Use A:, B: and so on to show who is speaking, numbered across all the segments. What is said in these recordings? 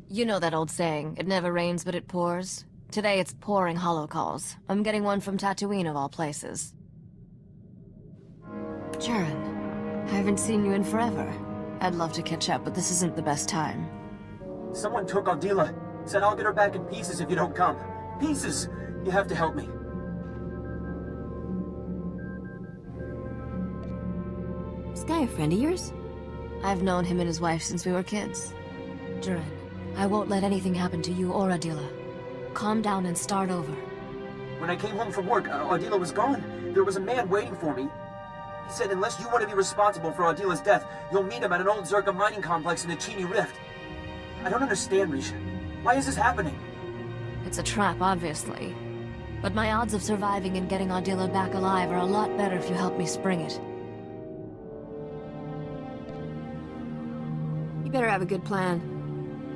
A: You know that old saying, it never rains but it pours? Today it's pouring hollow calls. I'm getting one from Tatooine of all places. Jaren, I haven't seen you in forever. I'd love to catch up, but this isn't the best time.
B: Someone took Ardila. Said I'll get her back in pieces if you don't come. Pieces! You have to help me.
A: This guy a friend of yours? I've known him and his wife since we were kids. Jaren, I won't let anything happen to you or Ardila. Calm down and start over.
B: When I came home from work, Ardila was gone. There was a man waiting for me. He said unless you want to be responsible for Ardila's death, you'll meet him at an old Zerka mining complex in the Chini Rift. I don't understand, Risha. Why is this happening?
A: It's a trap, obviously. But my odds of surviving and getting Ardila back alive are a lot better if you help me spring it. You better have a good plan.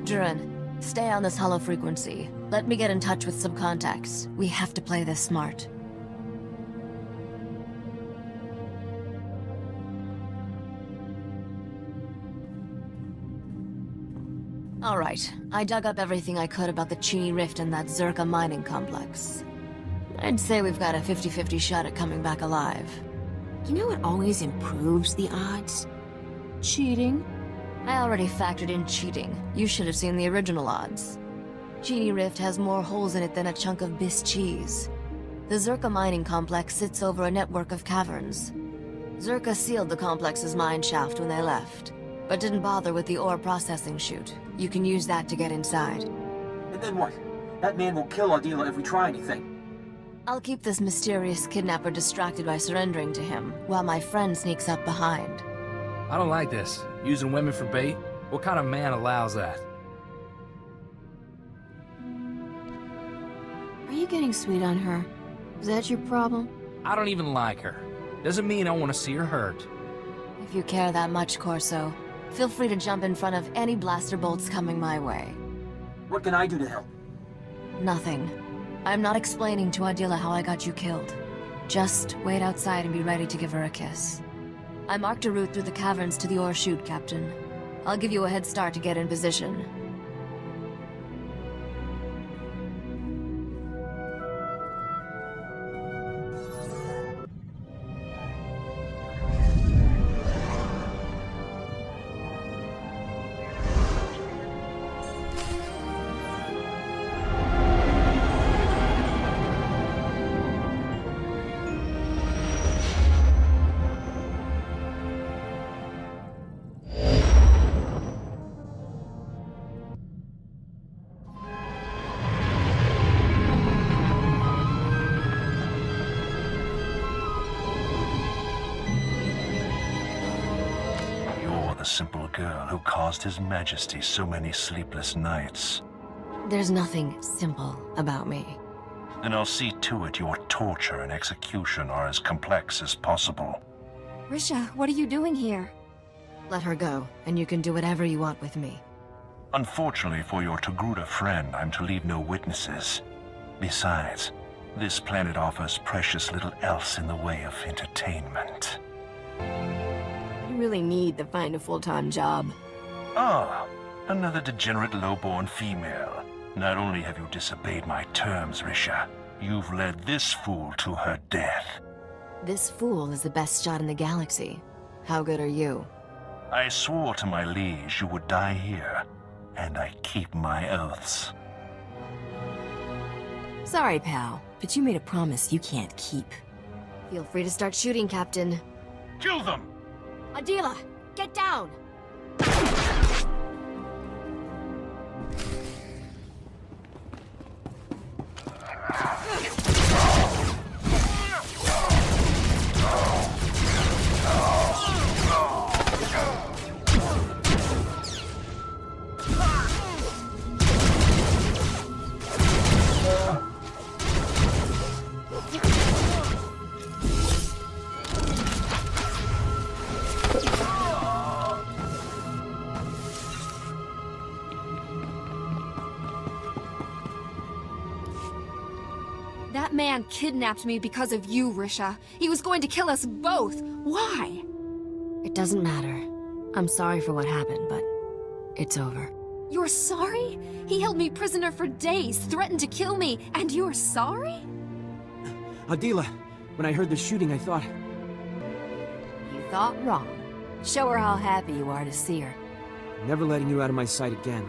A: Jaren, stay on this hollow frequency. Let me get in touch with some contacts. We have to play this smart. Alright, I dug up everything I could about the Chini Rift and that Zerka mining complex. I'd say we've got a 50-50 shot at coming back alive.
C: You know what always improves the odds? Cheating.
A: I already factored in cheating. You should have seen the original odds. Chini Rift has more holes in it than a chunk of Biss cheese. The Zerka mining complex sits over a network of caverns. Zerka sealed the complex's mine shaft when they left, but didn't bother with the ore processing chute. You can use that to get inside.
B: And then what? That man will kill Ardila if we try anything.
A: I'll keep this mysterious kidnapper distracted by surrendering to him, while my friend sneaks up behind.
D: I don't like this. Using women for bait? What kind of man allows that?
C: Are you getting sweet on her? Is that your problem?
D: I don't even like her. Doesn't mean I want to see her hurt.
A: If you care that much, Corso, feel free to jump in front of any blaster bolts coming my way.
B: What can I do to help?
A: Nothing. I'm not explaining to Ardila how I got you killed. Just wait outside and be ready to give her a kiss. I marked a route through the caverns to the ore chute, Captain. I'll give you a head start to get in position.
E: Simple girl who caused His Majesty so many sleepless nights.
A: There's nothing simple about me.
E: Then I'll see to it your torture and execution are as complex as possible.
C: Risha, what are you doing here?
A: Let her go, and you can do whatever you want with me.
E: Unfortunately for your Togruta friend, I'm to leave no witnesses. Besides, this planet offers precious little else in the way of entertainment.
C: You really need to find a full-time job.
E: Ah, another degenerate low-born female. Not only have you disobeyed my terms, Risha, you've led this fool to her death.
A: This fool is the best shot in the galaxy. How good are you?
E: I swore to my liege you would die here, and I keep my oaths.
C: Sorry, pal, but you made a promise you can't keep.
A: Feel free to start shooting, Captain.
E: Kill them!
A: Ardila, get down!
F: That man kidnapped me because of you, Risha. He was going to kill us both. Why?
A: It doesn't matter. I'm sorry for what happened, but it's over.
F: You're sorry? He held me prisoner for days, threatened to kill me, and you're sorry?
B: Adila, when I heard the shooting, I thought...
C: You thought wrong. Show her how happy you are to see her.
B: Never letting you out of my sight again.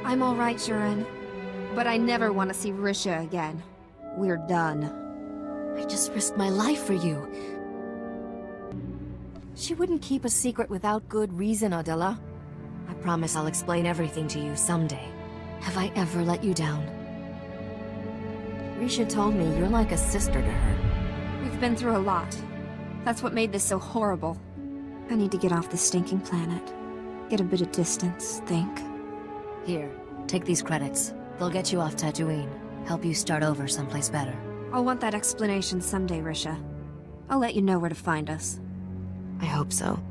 F: I'm all right, Shuren. But I never want to see Risha again. We're done.
A: I just risked my life for you.
C: She wouldn't keep a secret without good reason, Adela.
A: I promise I'll explain everything to you someday. Have I ever let you down?
C: Risha told me you're like a sister to her.
F: We've been through a lot. That's what made this so horrible. I need to get off this stinking planet. Get a bit of distance, think.
A: Here, take these credits. They'll get you off Tatooine. Help you start over someplace better.
F: I'll want that explanation someday, Risha. I'll let you know where to find us.
A: I hope so.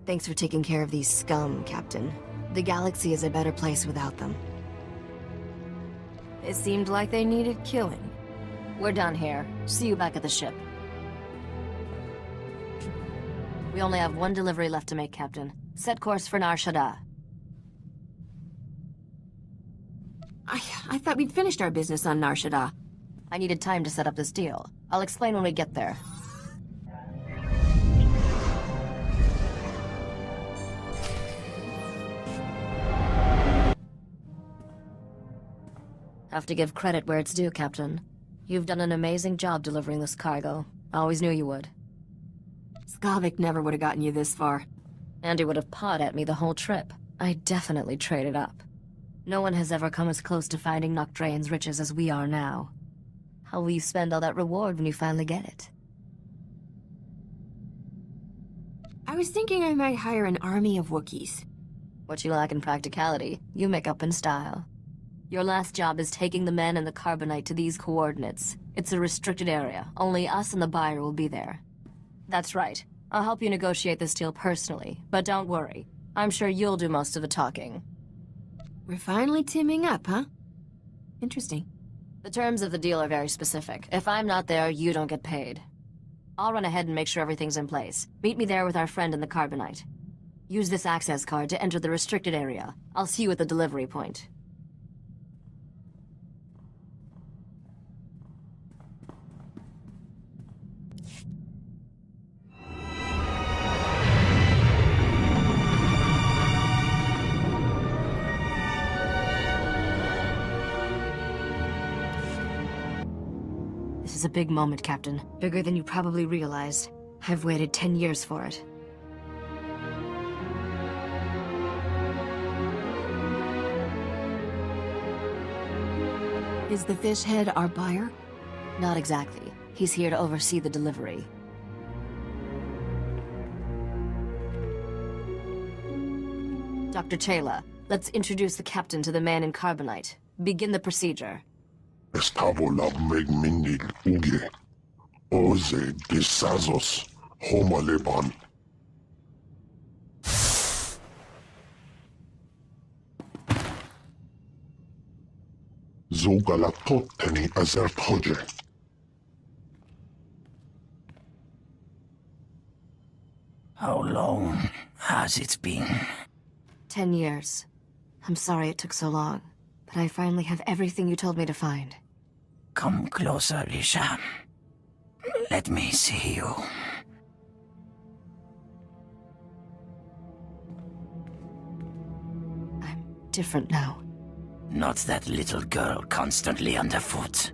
A: Thanks for taking care of these scum, Captain. The galaxy is a better place without them.
C: It seemed like they needed killing.
A: We're done here. See you back at the ship. We only have one delivery left to make, Captain. Set course for Nar Shaddaa.
C: I thought we'd finished our business on Nar Shaddaa.
A: I needed time to set up this deal. I'll explain when we get there. Have to give credit where it's due, Captain. You've done an amazing job delivering this cargo. I always knew you would.
C: Skavik never would have gotten you this far.
A: Andy would have pawed at me the whole trip. I definitely traded up. No one has ever come as close to finding Nocdrayan's riches as we are now. How will you spend all that reward when you finally get it?
C: I was thinking I might hire an army of Wookiees.
A: What you lack in practicality, you make up in style. Your last job is taking the men and the carbonite to these coordinates. It's a restricted area. Only us and the buyer will be there. That's right. I'll help you negotiate this deal personally, but don't worry. I'm sure you'll do most of the talking.
C: We're finally teaming up, huh? Interesting.
A: The terms of the deal are very specific. If I'm not there, you don't get paid. I'll run ahead and make sure everything's in place. Meet me there with our friend in the carbonite. Use this access card to enter the restricted area. I'll see you at the delivery point. This is a big moment, Captain. Bigger than you probably realized. I've waited 10 years for it.
C: Is the fish head our buyer?
A: Not exactly. He's here to oversee the delivery. Dr. Chayla, let's introduce the captain to the man in carbonite. Begin the procedure.
G: Estabola megminil uge. Oze desazos homaleban. Zogalatoteni azertoje.
H: How long has it been?
A: 10 years. I'm sorry it took so long, but I finally have everything you told me to find.
H: Come closer, Risha. Let me see you.
A: I'm different now.
H: Not that little girl constantly underfoot.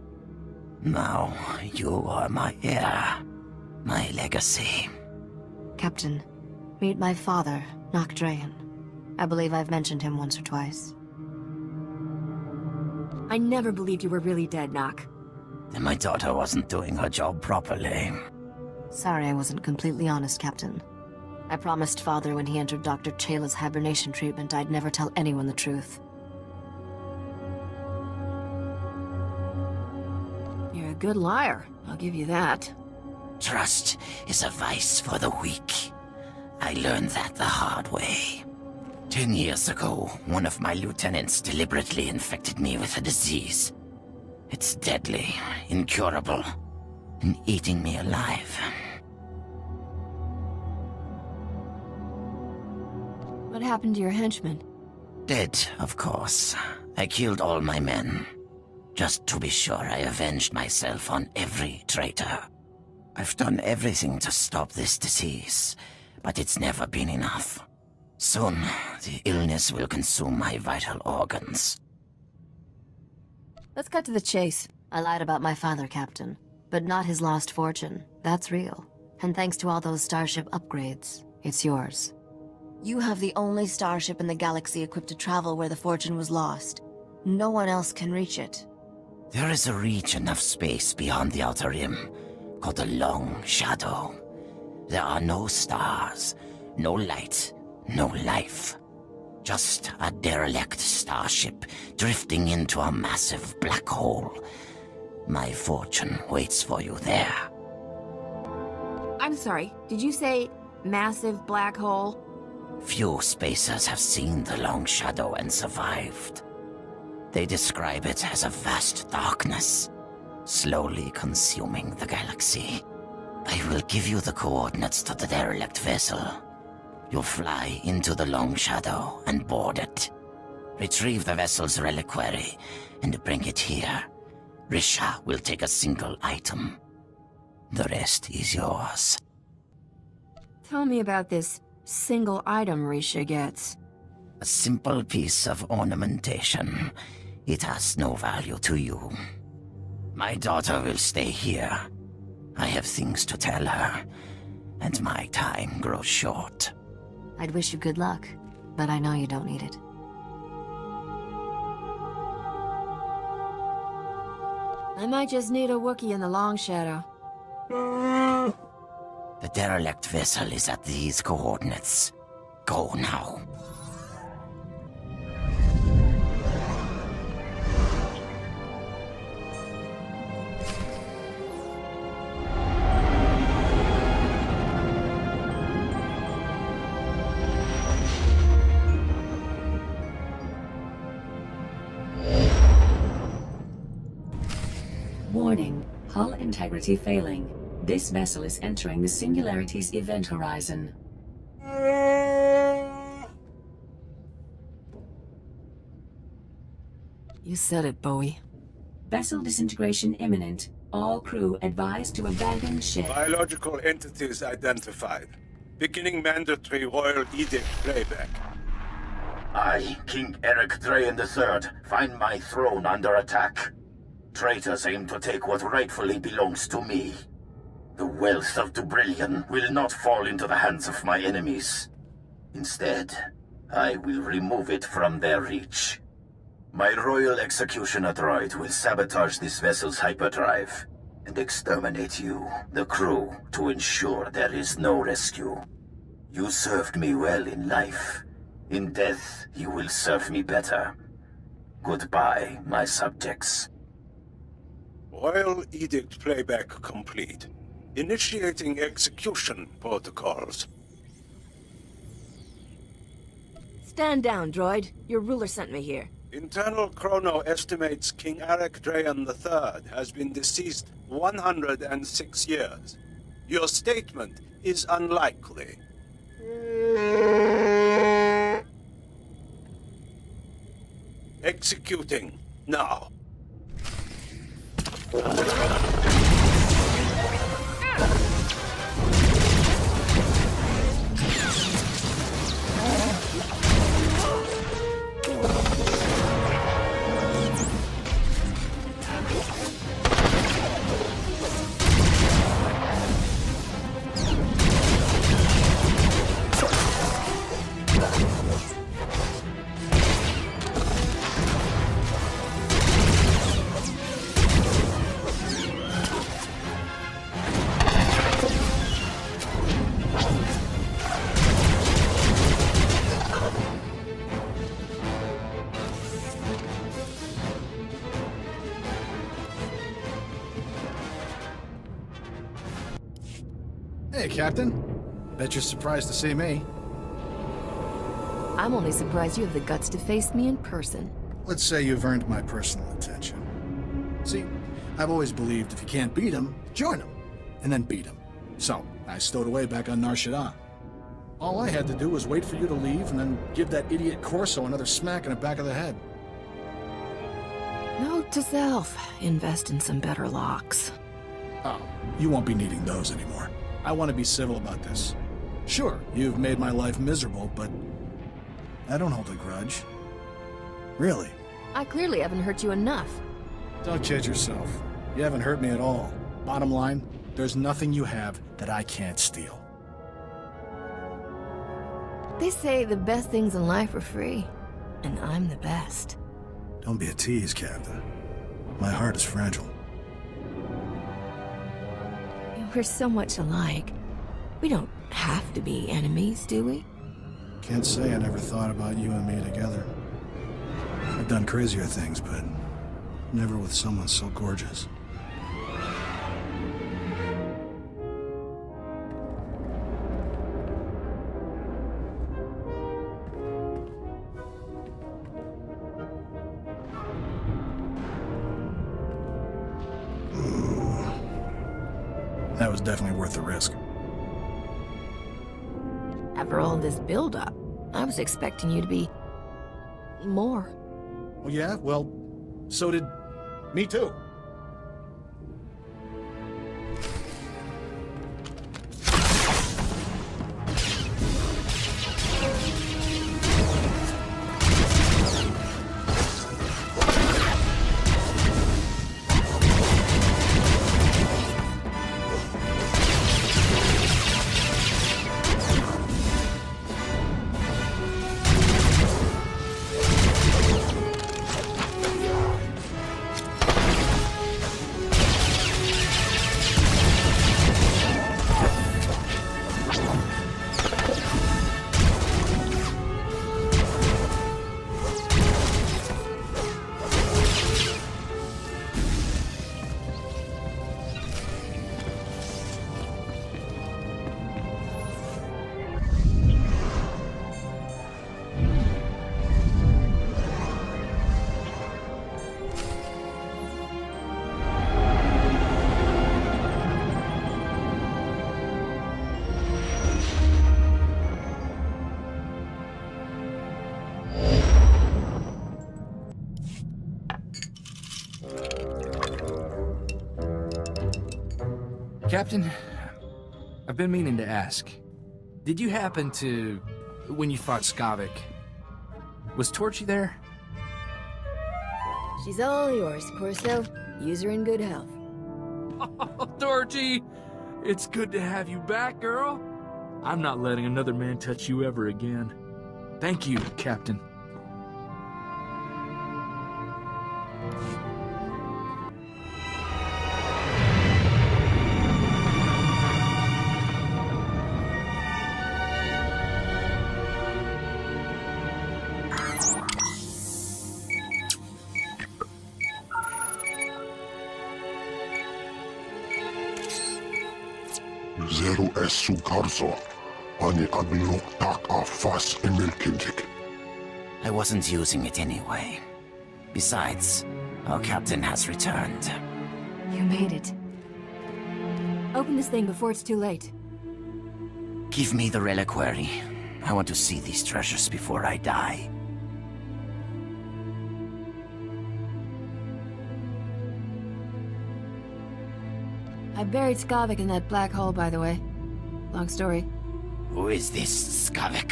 H: Now, you are my heir, my legacy.
A: Captain, meet my father, Nocdrayan. I believe I've mentioned him once or twice.
C: I never believed you were really dead, Nock.
H: Then my daughter wasn't doing her job properly.
A: Sorry I wasn't completely honest, Captain. I promised Father when he entered Dr. Chayla's hibernation treatment I'd never tell anyone the truth.
C: You're a good liar, I'll give you that.
H: Trust is a vice for the weak. I learned that the hard way. 10 years ago, one of my lieutenants deliberately infected me with a disease. It's deadly, incurable, and eating me alive.
C: What happened to your henchmen?
H: Dead, of course. I killed all my men. Just to be sure I avenged myself on every traitor. I've done everything to stop this disease, but it's never been enough. Soon, the illness will consume my vital organs.
A: Let's cut to the chase. I lied about my father, Captain. But not his lost fortune. That's real. And thanks to all those starship upgrades, it's yours. You have the only starship in the galaxy equipped to travel where the fortune was lost. No one else can reach it.
H: There is a region of space beyond the Outer Rim, called the Long Shadow. There are no stars, no light, no life. Just a derelict starship drifting into a massive black hole. My fortune waits for you there.
C: I'm sorry, did you say massive black hole?
H: Few spacers have seen the Long Shadow and survived. They describe it as a vast darkness, slowly consuming the galaxy. I will give you the coordinates to the derelict vessel. You'll fly into the Long Shadow and board it. Retrieve the vessel's reliquary and bring it here. Risha will take a single item. The rest is yours.
C: Tell me about this single item Risha gets.
H: A simple piece of ornamentation. It has no value to you. My daughter will stay here. I have things to tell her, and my time grows short.
A: I'd wish you good luck, but I know you don't need it.
C: I might just need a Wookiee in the Long Shadow.
H: The derelict vessel is at these coordinates. Go now.
I: Warning, hull integrity failing. This vessel is entering the Singularity's event horizon.
A: You said it, Bowie.
I: Vessel disintegration imminent. All crew advised to abandon ship.
J: Biological entities identified. Beginning mandatory royal edict playback.
K: I, King Eric Drayan III, find my throne under attack. Traitors aim to take what rightfully belongs to me. The wealth of Dubrillion will not fall into the hands of my enemies. Instead, I will remove it from their reach. My royal executioner droid will sabotage this vessel's hyperdrive and exterminate you, the crew, to ensure there is no rescue. You served me well in life. In death, you will serve me better. Goodbye, my subjects.
J: Royal edict playback complete. Initiating execution protocols.
C: Stand down, droid. Your ruler sent me here.
J: Internal chrono estimates King Eric Drayan III has been deceased 106 years. Your statement is unlikely. Executing now.
D: Hey, Captain. Bet you're surprised to see me.
A: I'm only surprised you have the guts to face me in person.
L: Let's say you've earned my personal attention. See, I've always believed if you can't beat him, join him, and then beat him. So, I stowed away back on Nar Shaddaa. All I had to do was wait for you to leave and then give that idiot Corso another smack in the back of the head.
C: Note to self, invest in some better locks.
L: Oh, you won't be needing those anymore. I want to be civil about this. Sure, you've made my life miserable, but I don't hold a grudge. Really.
F: I clearly haven't hurt you enough.
L: Don't kid yourself. You haven't hurt me at all. Bottom line, there's nothing you have that I can't steal.
F: They say the best things in life are free, and I'm the best.
L: Don't be a tease, Captain. My heart is fragile.
C: We're so much alike. We don't have to be enemies, do we?
L: Can't say I never thought about you and me together. I've done crazier things, but never with someone so gorgeous. That was definitely worth the risk.
C: After all this build-up, I was expecting you to be... more.
L: Oh yeah? Well, so did me too.
D: Captain, I've been meaning to ask. Did you happen to... when you fought Skavik, was Torchy there?
A: She's all yours, Corso. Use her in good health.
D: Oh, Torchy! It's good to have you back, girl. I'm not letting another man touch you ever again. Thank you, Captain.
G: Zero esu karso, ani abilok tak afas emelkintik.
H: I wasn't using it anyway. Besides, our captain has returned.
F: You made it. Open this thing before it's too late.
H: Give me the reliquary. I want to see these treasures before I die.
F: I buried Skavik in that black hole, by the way. Long story.
H: Who is this Skavik?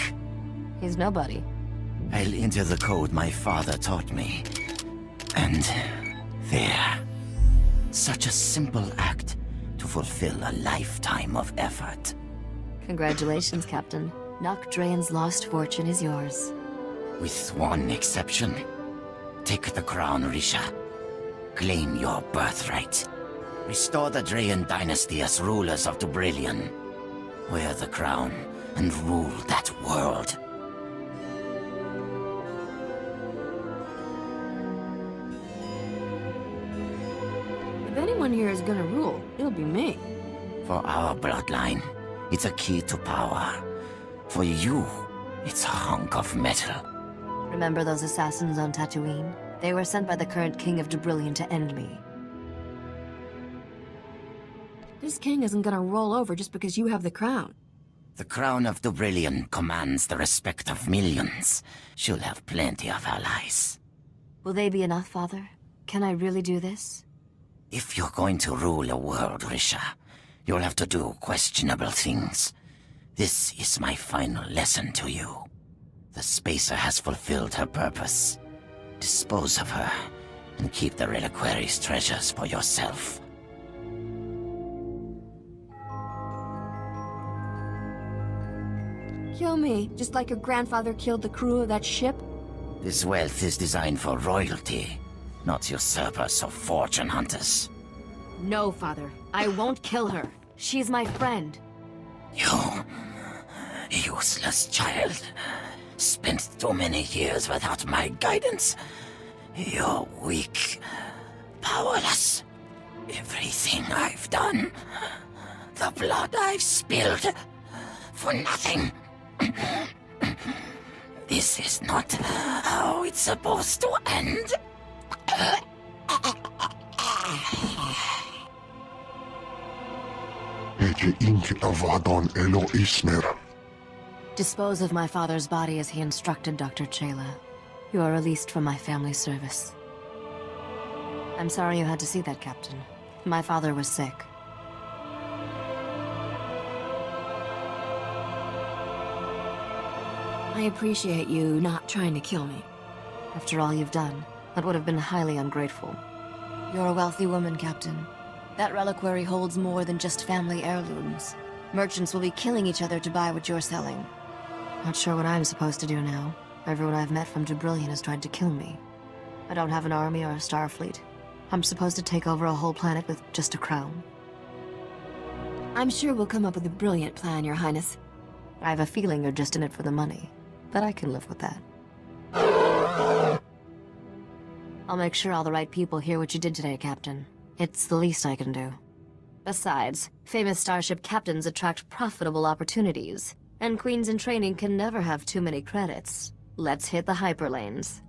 A: He's nobody.
H: I'll enter the code my father taught me. And there. Such a simple act to fulfill a lifetime of effort.
A: Congratulations, Captain. Nokdraen's lost fortune is yours.
H: With one exception. Take the crown, Risha. Claim your birthright. Restore the Draen dynasty as rulers of Dubrillion. Wear the crown and rule that world.
F: If anyone here is gonna rule, it'll be me.
H: For our bloodline, it's a key to power. For you, it's a hunk of metal.
A: Remember those assassins on Tatooine? They were sent by the current king of Dubrillion to end me.
C: This king isn't gonna roll over just because you have the crown.
H: The crown of Dubrillion commands the respect of millions. She'll have plenty of allies.
A: Will they be enough, Father? Can I really do this?
H: If you're going to rule a world, Risha, you'll have to do questionable things. This is my final lesson to you. The Spacer has fulfilled her purpose. Dispose of her, and keep the reliquary's treasures for yourself.
C: Kill me, just like your grandfather killed the crew of that ship?
H: This wealth is designed for royalty, not usurpers or fortune hunters.
A: No, Father. I won't kill her. She's my friend.
H: You useless child. Spent too many years without my guidance. You're weak, powerless. Everything I've done, the blood I've spilled, for nothing. This is not how it's supposed to end.
A: Dispose of my father's body as he instructed, Dr. Chayla. You are released from my family service. I'm sorry you had to see that, Captain. My father was sick.
C: I appreciate you not trying to kill me.
A: After all you've done, that would have been highly ungrateful. You're a wealthy woman, Captain. That reliquary holds more than just family heirlooms. Merchants will be killing each other to buy what you're selling. Not sure what I'm supposed to do now. Everyone I've met from Dubrillion has tried to kill me. I don't have an army or a star fleet. I'm supposed to take over a whole planet with just a crown.
C: I'm sure we'll come up with a brilliant plan, Your Highness.
A: I have a feeling you're just in it for the money, but I can live with that. I'll make sure all the right people hear what you did today, Captain. It's the least I can do. Besides, famous starship captains attract profitable opportunities, and queens in training can never have too many credits. Let's hit the hyperlanes.